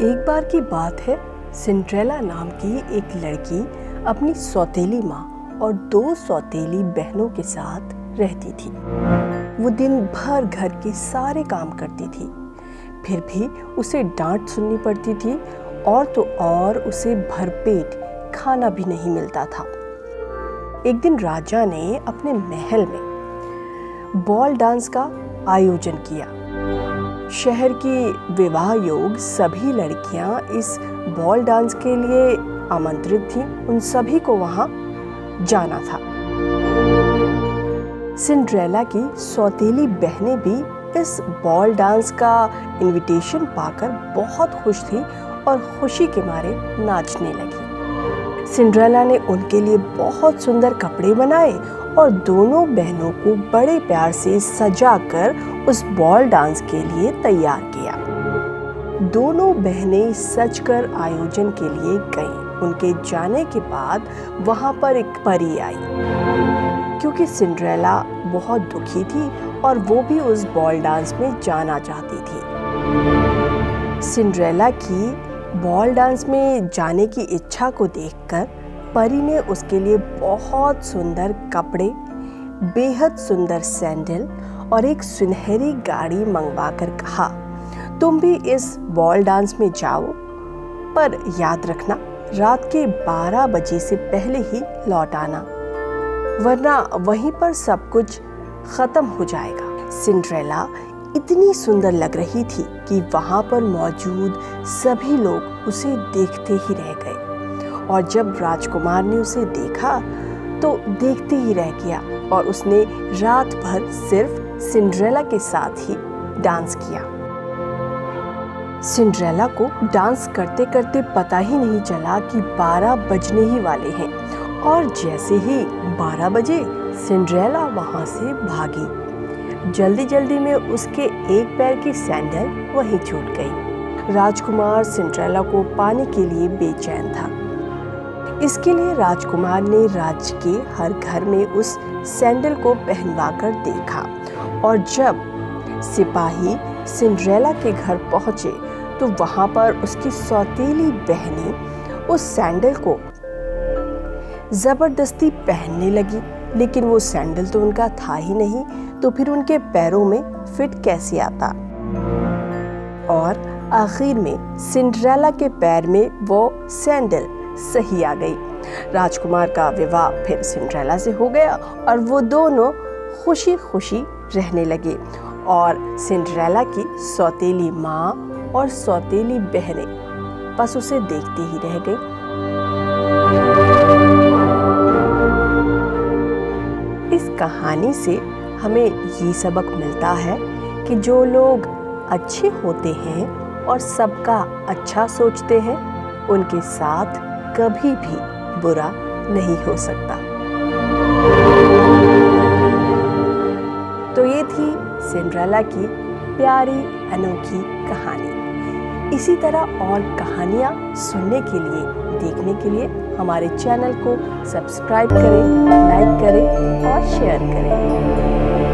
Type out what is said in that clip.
एक बार की बात है, सिंड्रेला नाम की एक लड़की अपनी सौतेली माँ और 2 सौतेली बहनों के साथ रहती थी। वो दिन भर घर के सारे काम करती थी, फिर भी उसे डांट सुननी पड़ती थी और तो और उसे भरपेट खाना भी नहीं मिलता था। एक दिन राजा ने अपने महल में बॉल डांस का आयोजन किया। शहर की विवाह योग सभी लड़कियां इस बॉल डांस के लिए आमंत्रित थीं। उन सभी को वहां जाना था। सिंड्रेला की सौतेली बहनें भी इस बॉल डांस का इनविटेशन पाकर बहुत खुश थी और खुशी के मारे नाचने लगी। सिंड्रेला ने उनके लिए बहुत सुंदर कपड़े बनाए और दोनों बहनों को बड़े प्यार से सजाकर उस बॉल डांस के लिए तैयार किया। दोनों बहनें सजकर आयोजन के लिए गईं। उनके जाने के बाद वहां पर एक परी आई, क्योंकि सिंड्रेला बहुत दुखी थी और वो भी उस बॉल डांस में जाना चाहती थी। सिंड्रेला की बॉल डांस में जाने की इच्छा को देखकर परी ने उसके लिए बहुत सुंदर कपड़े, बेहद सुंदर सैंडल और एक सुनहरी गाड़ी मंगवाकर कहा, तुम भी इस बॉल डांस में जाओ, पर याद रखना रात के 12 बजे से पहले ही लौट आना, वरना वहीं पर सब कुछ खत्म हो जाएगा। सिंड्रेला इतनी सुंदर लग रही थी कि वहां पर मौजूद सभी लोग उसे देखते ही रह गए और जब राजकुमार ने उसे देखा तो देखते ही रह गया और उसने रात भर सिर्फ सिंड्रेला के साथ ही डांस किया। सिंड्रेला को डांस करते करते पता ही नहीं चला कि 12 बजने ही वाले हैं और जैसे ही 12 बजे सिंड्रेला वहां से भागी। जल्दी जल्दी में उसके एक पैर की सैंडल वहीं छूट गई। राजकुमार सिंड्रेला को पाने के लिए बेचैन था। इसके लिए राजकुमार ने राज्य के हर घर में उस सैंडल को पहनवाकर देखा और जब सिपाही सिंड्रेला के घर पहुंचे तो वहां पर उसकी सौतेली बहनें उस सैंडल को जबरदस्ती पहनने लगी, लेकिन वो सैंडल तो उनका था ही नहीं, तो फिर उनके पैरों में फिट कैसे आता। और आखिर में सिंड्रेला के पैर में वो सैंडल सही आ गई। राजकुमार का विवाह फिर सिंड्रेला से हो गया और वो दोनों खुशी खुशी रहने लगे और सिंड्रेला की सौतेली माँ और सौतेली बहनें बस उसे देखते ही रह गई। इस कहानी से हमें ये सबक मिलता है कि जो लोग अच्छे होते हैं और सबका अच्छा सोचते हैं, उनके साथ कभी भी बुरा नहीं हो सकता। तो ये थी सिंड्रेला की प्यारी अनोखी कहानी। इसी तरह और कहानियाँ सुनने के लिए, देखने के लिए हमारे चैनल को सब्सक्राइब करें, लाइक करें और शेयर करें।